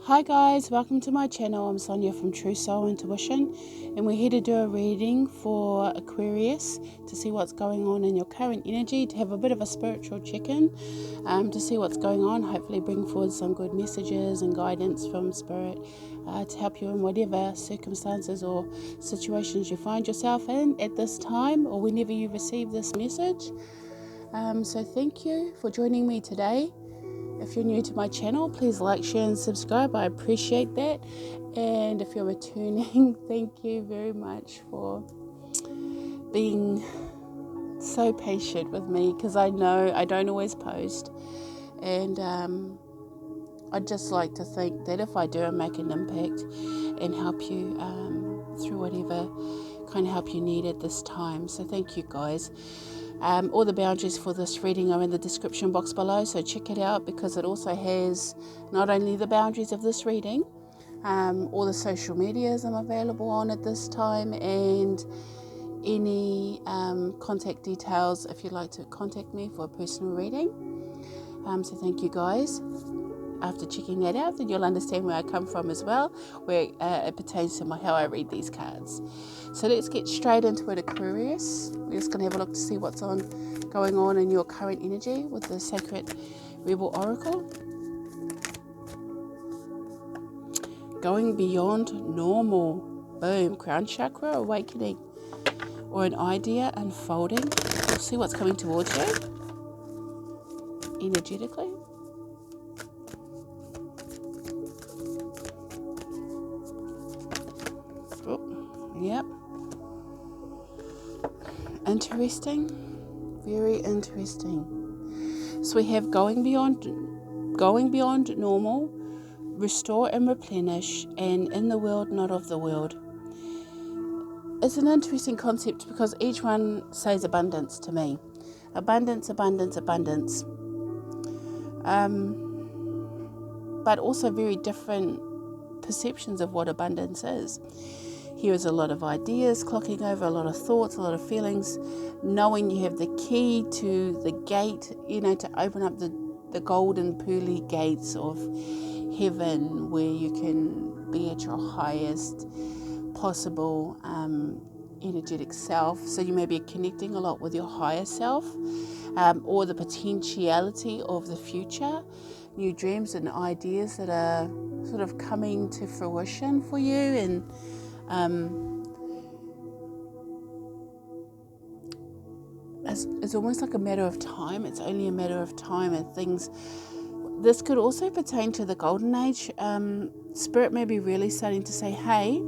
Hi guys, welcome to my channel. I'm Sonia from True Soul Intuition, and we're here to do a reading for Aquarius to see what's going on in your current energy, to have a bit of a spiritual check-in, to see what's going on, hopefully bring forward some good messages and guidance from Spirit to help you in whatever circumstances or situations you find yourself in at this time or whenever you receive this message. So thank you for joining me today. If you're new to my channel, please like, share and subscribe. I appreciate that. And if you're returning, thank you very much for being so patient with me, because I know I don't always post. And I'd just like to think that if I do, I make an impact and help you through whatever kind of help you need at this time. So thank you guys. All the boundaries for this reading are in the description box below, so check it out, because it also has not only the boundaries of this reading, all the social medias I'm available on at this time, and any contact details if you'd like to contact me for a personal reading. So thank you guys. After checking that out, then you'll understand where I come from as well, where it pertains to how I read these cards. So let's get straight into it, Aquarius. We're just going to have a look to see what's going on in your current energy with the Sacred Rebel Oracle. Going beyond normal. Boom. Crown Chakra awakening. Or an idea unfolding. We'll see what's coming towards you energetically. Yep. Interesting. Very interesting. So we have going beyond normal, restore and replenish, and in the world, not of the world. It's an interesting concept because each one says abundance to me. Abundance, abundance, abundance. But also very different perceptions of what abundance is. Here is a lot of ideas clocking over, a lot of thoughts, a lot of feelings, knowing you have the key to the gate, to open up the golden pearly gates of heaven, where you can be at your highest possible energetic self. So you may be connecting a lot with your higher self, or the potentiality of the future, new dreams and ideas that are sort of coming to fruition for you. And it's almost like a matter of time. It's only a matter of time, and things. This could also pertain to the golden age. Spirit may be really starting to say, hey,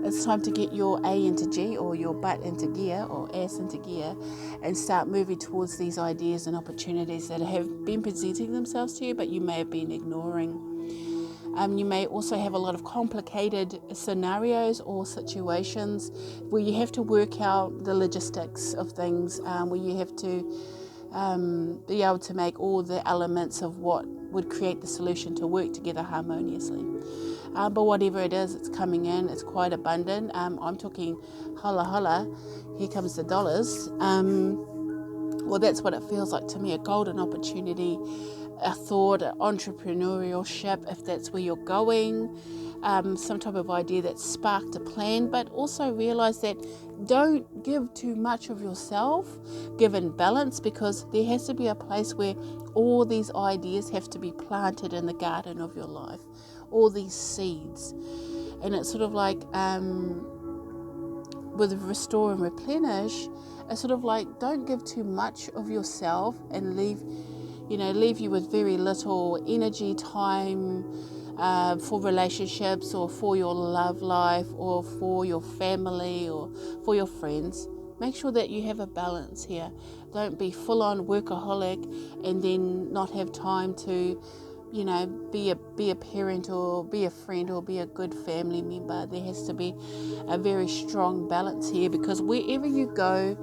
it's time to get your A into G, or your butt into gear, or ass into gear, and start moving towards these ideas and opportunities that have been presenting themselves to you, but you may have been ignoring. You may also have a lot of complicated scenarios or situations where you have to work out the logistics of things, where you have to be able to make all the elements of what would create the solution to work together harmoniously. But whatever it is, it's coming in, it's quite abundant. I'm talking holla holla, here comes the dollars. Well, that's what it feels like to me, a golden opportunity, a thought, an entrepreneurship, if that's where you're going, some type of idea that sparked a plan. But also realize that don't give too much of yourself, give in balance, because there has to be a place where all these ideas have to be planted in the garden of your life, all these seeds. And it's sort of like with restore and replenish, it's sort of like don't give too much of yourself and leave you with very little energy, time for relationships, or for your love life, or for your family, or for your friends. Make sure that you have a balance here. Don't be full-on workaholic and then not have time to, be a parent, or be a friend, or be a good family member. There has to be a very strong balance here, because wherever you go,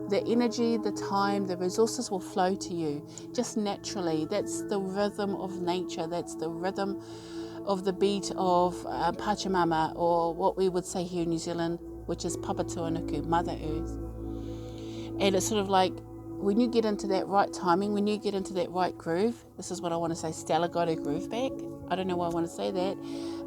the energy, the time, the resources will flow to you just naturally. That's the rhythm of nature. That's the rhythm of the beat of Pachamama, or what we would say here in New Zealand, which is Papatuanuku, Mother Earth. And it's sort of like when you get into that right timing, when you get into that right groove, this is what I want to say, Stella got her groove back. I don't know why I want to say that,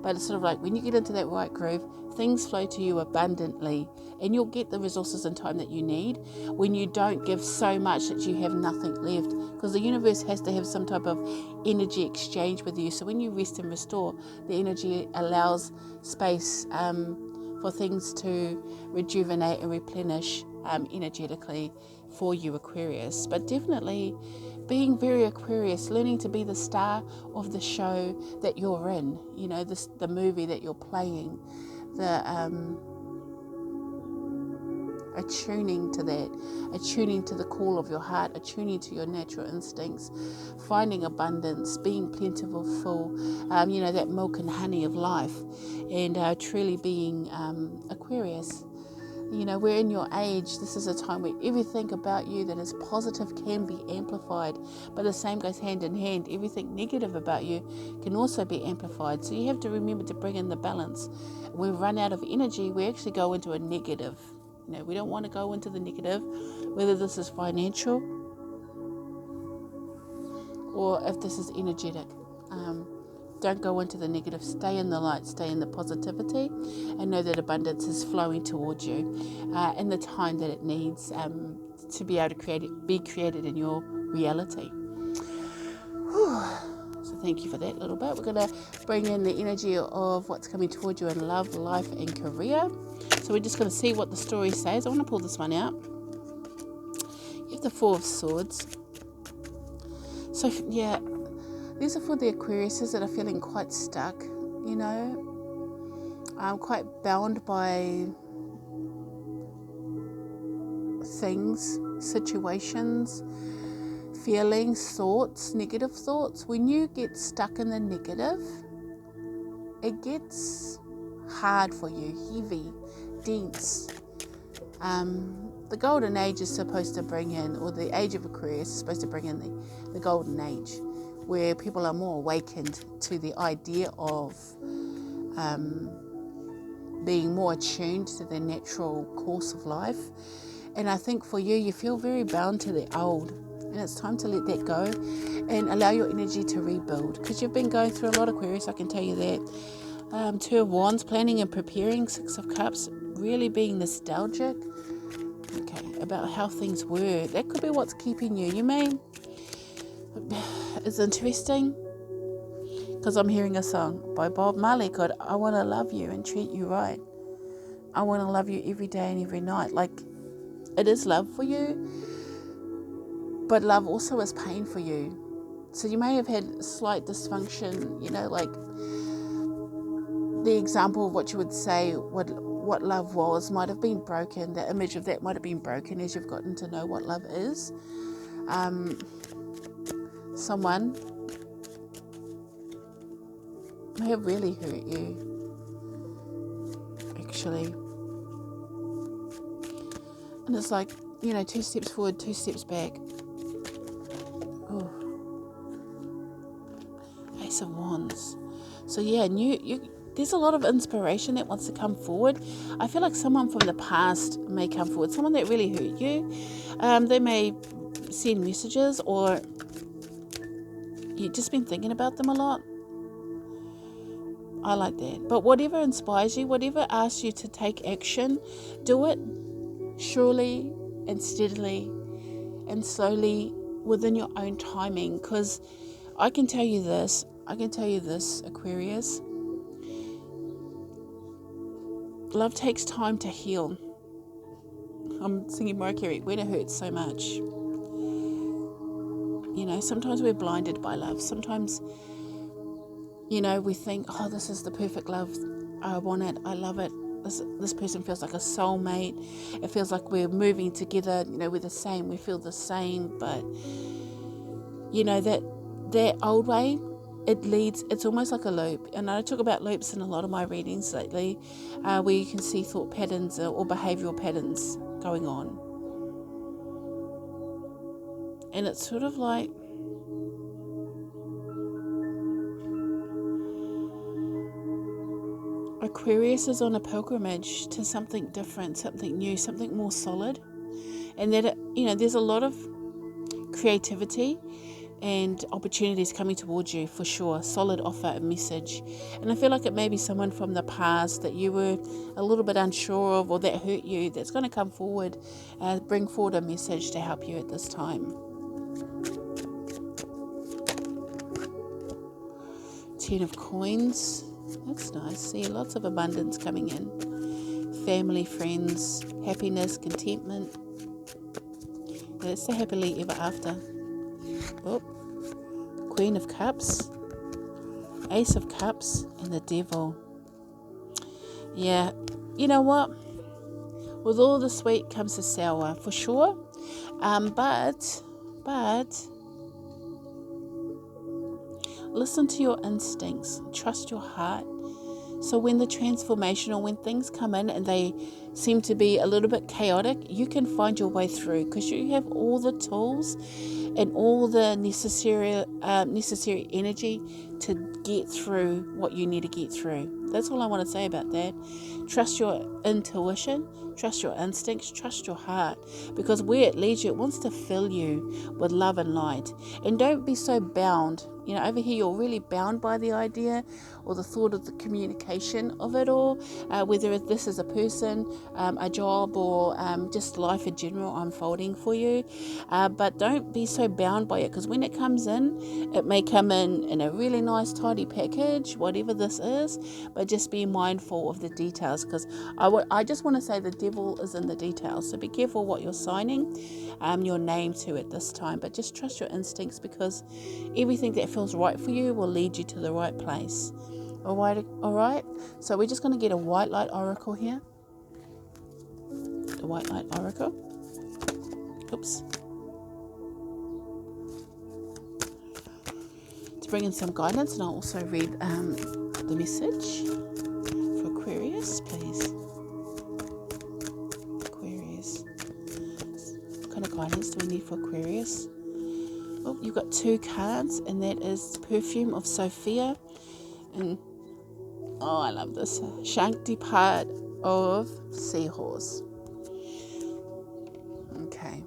but it's sort of like when you get into that right groove, things flow to you abundantly, and you'll get the resources and time that you need when you don't give so much that you have nothing left, because the universe has to have some type of energy exchange with you. So when you rest and restore, the energy allows space for things to rejuvenate and replenish energetically for you, Aquarius. But definitely being very Aquarius, learning to be the star of the show that you're in, you know, the movie that you're playing, attuning to that, attuning to the call of your heart, attuning to your natural instincts, finding abundance, being plentiful, full, you know, that milk and honey of life, and truly being Aquarius. You know, we're in your age. This is a time where everything about you that is positive can be amplified, but the same goes hand in hand. Everything negative about you can also be amplified. So you have to remember to bring in the balance. When we run out of energy, we actually go into a negative. You know, we don't want to go into the negative, whether this is financial or if this is energetic. Don't go into the negative. Stay in the light, stay in the positivity, and know that abundance is flowing towards you in the time that it needs to be able to be created in your reality. Whew. So thank you for that little bit. We're going to bring in the energy of what's coming towards you in love, life, and career. So we're just going to see what the story says. I want to pull this one out. You have the Four of Swords. So yeah, these are for the Aquariuses that are feeling quite stuck, you know, quite bound by things, situations, feelings, thoughts, negative thoughts. When you get stuck in the negative, it gets hard for you, heavy, dense. The golden age is supposed to bring in, or the age of Aquarius is supposed to bring in the golden age, where people are more awakened to the idea of being more attuned to their natural course of life. And I think for you, you feel very bound to the old, and it's time to let that go and allow your energy to rebuild, because you've been going through a lot, Aquarius, I can tell you that. Two of Wands, planning and preparing. Six of Cups, really being nostalgic, okay, about how things were. That could be what's keeping you. You may... It's interesting because I'm hearing a song by Bob Marley called I Want to Love You and Treat You Right. I want to love you every day and every night. Like, it is love for you, but love also is pain for you. So you may have had slight dysfunction, you know, like the example of what you would say, what love was might have been broken. The image of that might have been broken as you've gotten to know what love is. Someone may have really hurt you, actually. And it's like, you know, 2 steps forward, 2 steps back. Oh. Ace of Wands. So yeah, there's a lot of inspiration that wants to come forward. I feel like someone from the past may come forward, someone that really hurt you. They may send messages, or you've just been thinking about them a lot. I like that. But whatever inspires you, whatever asks you to take action, do it surely and steadily and slowly within your own timing. Because I can tell you this, Aquarius. Love takes time to heal. I'm singing Mercury, when it hurts so much. You know, sometimes we're blinded by love. Sometimes, you know, we think, oh, this is the perfect love. I want it. I love it. This person feels like a soulmate. It feels like we're moving together. You know, we're the same. We feel the same. But, you know, that old way, it's almost like a loop. And I talk about loops in a lot of my readings lately, where you can see thought patterns or behavioural patterns going on. And it's sort of like, Aquarius is on a pilgrimage to something different, something new, something more solid. And that, you know, there's a lot of creativity. and opportunities coming towards you for sure. Solid offer, a message. And I feel like it may be someone from the past that you were a little bit unsure of, or that hurt you, that's going to come forward, bring forward a message to help you at this time. 10 of coins. That's nice. See, lots of abundance coming in. Family, friends, happiness, contentment. That's the happily ever after. Oh, Queen of Cups, Ace of Cups, and the Devil. Yeah, you know what? With all the sweet comes the sour, for sure. But listen to your instincts. Trust your heart. So when the transformation, or when things come in and they seem to be a little bit chaotic, you can find your way through, because you have all the tools and all the necessary energy to get through what you need to get through. That's all I want to say about that. Trust your intuition, trust your instincts, trust your heart, because where it leads you, it wants to fill you with love and light. And don't be so bound. You know, over here you're really bound by the idea or the thought of the communication of it all, whether this is a person, a job, or just life in general unfolding for you. But don't be so bound by it, because when it comes in, it may come in a really nice tidy package, whatever this is, but just be mindful of the details, because I just want to say the devil is in the details. So be careful what you're signing your name to at this time, but just trust your instincts, because everything that feels right for you will lead you to the right place. All right. So we're just going to get a white light oracle here. The white light oracle. Oops. To bring in some guidance, and I'll also read the message for Aquarius, please. Aquarius. What kind of guidance do we need for Aquarius? Oh, you've got 2 cards, and that is Perfume of Sophia, and oh, I love this, Shakti part of Seahorse. Okay.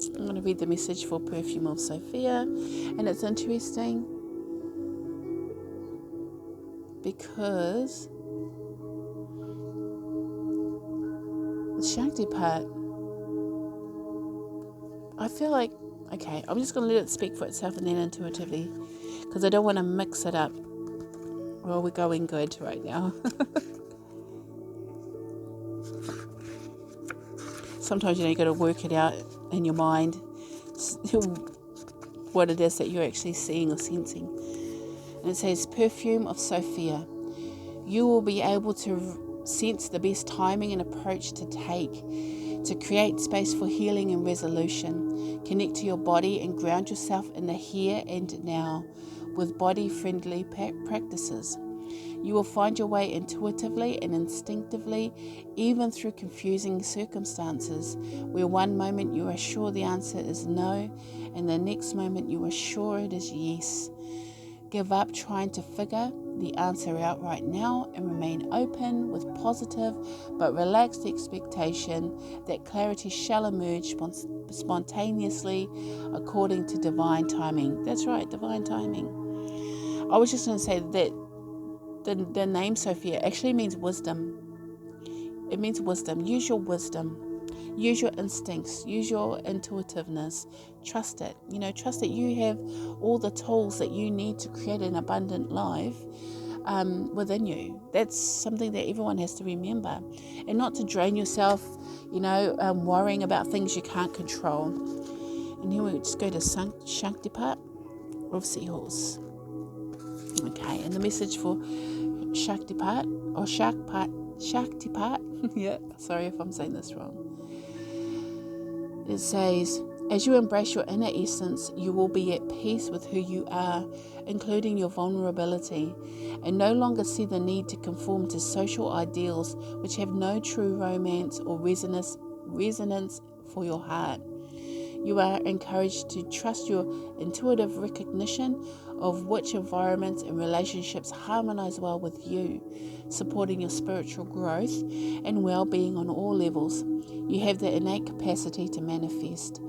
I'm going to read the message for Perfume of Sophia, and it's interesting because the Shakti part, I feel like, okay, I'm just going to let it speak for itself and then intuitively, because I don't want to mix it up. Well, we're going good right now. Sometimes, you got to work it out in your mind, what it is that you're actually seeing or sensing. And it says, Perfume of Sophia. You will be able to sense the best timing and approach to take to create space for healing and resolution. Connect to your body and ground yourself in the here and now with body-friendly practices. You will find your way intuitively and instinctively, even through confusing circumstances, where one moment you are sure the answer is no, and the next moment you are sure it is yes. Give up trying to figure the answer out right now and remain open with positive but relaxed expectation that clarity shall emerge spontaneously according to divine timing. That's right, divine timing. I was just going to say that the name Sophia actually means wisdom. It means wisdom. Use your wisdom. Use your instincts. Use your intuitiveness. Trust it. Trust that you have all the tools that you need to create an abundant life within you. That's something that everyone has to remember. And not to drain yourself, worrying about things you can't control. And here we just go to Shakti part of Seahorse. Okay, and the message for Shakti part, or Shakti part, yeah, sorry if I'm saying this wrong. It says, as you embrace your inner essence, you will be at peace with who you are, including your vulnerability, and no longer see the need to conform to social ideals which have no true romance or resonance for your heart. You are encouraged to trust your intuitive recognition of which environments and relationships harmonize well with you, supporting your spiritual growth and well-being on all levels. You have the innate capacity to manifest.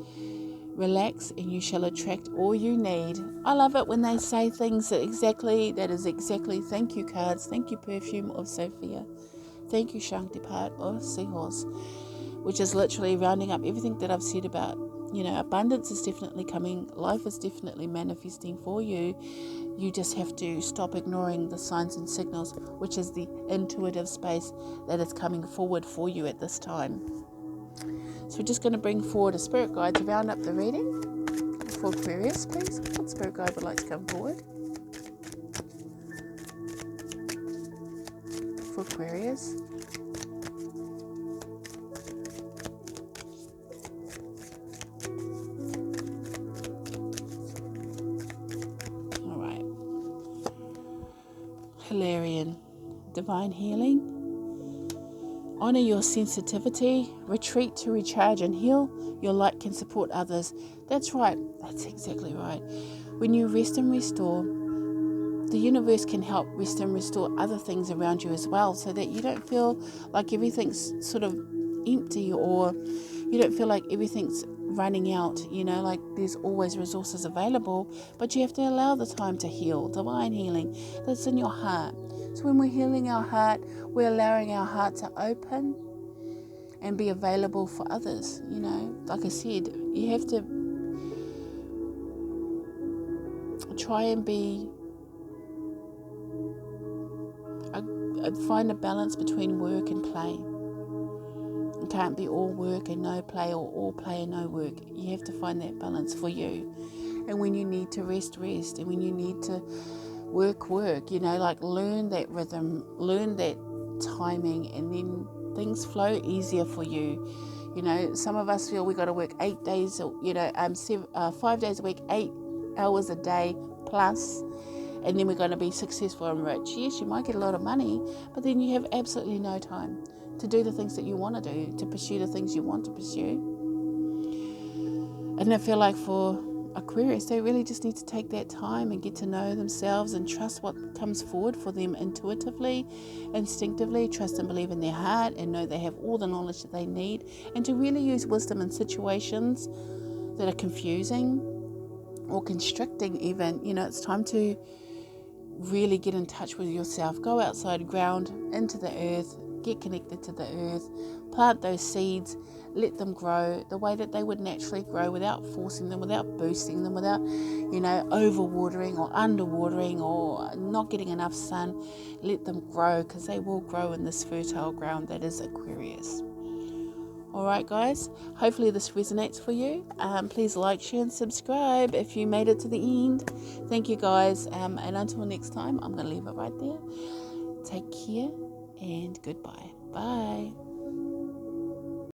Relax and you shall attract all you need. I love it when they say things that is exactly. Thank you, cards. Thank you, perfume of Sophia. Thank you, Shantipart of Seahorse, which is literally rounding up everything that I've said about, abundance is definitely coming. Life is definitely manifesting for you. You just have to stop ignoring the signs and signals, which is the intuitive space that is coming forward for you at this time. So we're just going to bring forward a spirit guide to round up the reading for Aquarius, please. What spirit guide would like to come forward for Aquarius? All right. Hilarion. Divine healing. Honor your sensitivity, retreat to recharge and heal. Your light can support others. That's right. That's exactly right. When you rest and restore, the universe can help rest and restore other things around you as well, so that you don't feel like everything's sort of empty, or you don't feel like everything's running out, like there's always resources available, but you have to allow the time to heal. Divine healing, that's in your heart. So when we're healing our heart, we're allowing our heart to open and be available for others. Like I said, you have to try and find a balance between work and play. It can't be all work and no play, or all play and no work. You have to find that balance for you. And when you need to rest, and when you need to work, like learn that rhythm, learn that timing, and then things flow easier for you. Some of us feel we got to work 8 days, 5 days a week, 8 hours a day plus, and then we're going to be successful and rich. Yes, you might get a lot of money, but then you have absolutely no time to do the things that you want to do, to pursue the things you want to pursue. And I feel like for Aquarius, they really just need to take that time and get to know themselves and trust what comes forward for them intuitively, instinctively. Trust and believe in their heart and know they have all the knowledge that they need, and to really use wisdom in situations that are confusing or constricting even. It's time to really get in touch with yourself. Go outside, ground into the earth, get connected to the earth, plant those seeds, let them grow the way that they would naturally grow, without forcing them, without boosting them, without overwatering or underwatering or not getting enough sun. Let them grow, because they will grow in this fertile ground that is Aquarius. Alright guys, hopefully this resonates for you. Please like, share and subscribe if you made it to the end. Thank you guys, and until next time, I'm going to leave it right there. Take care and goodbye. Bye.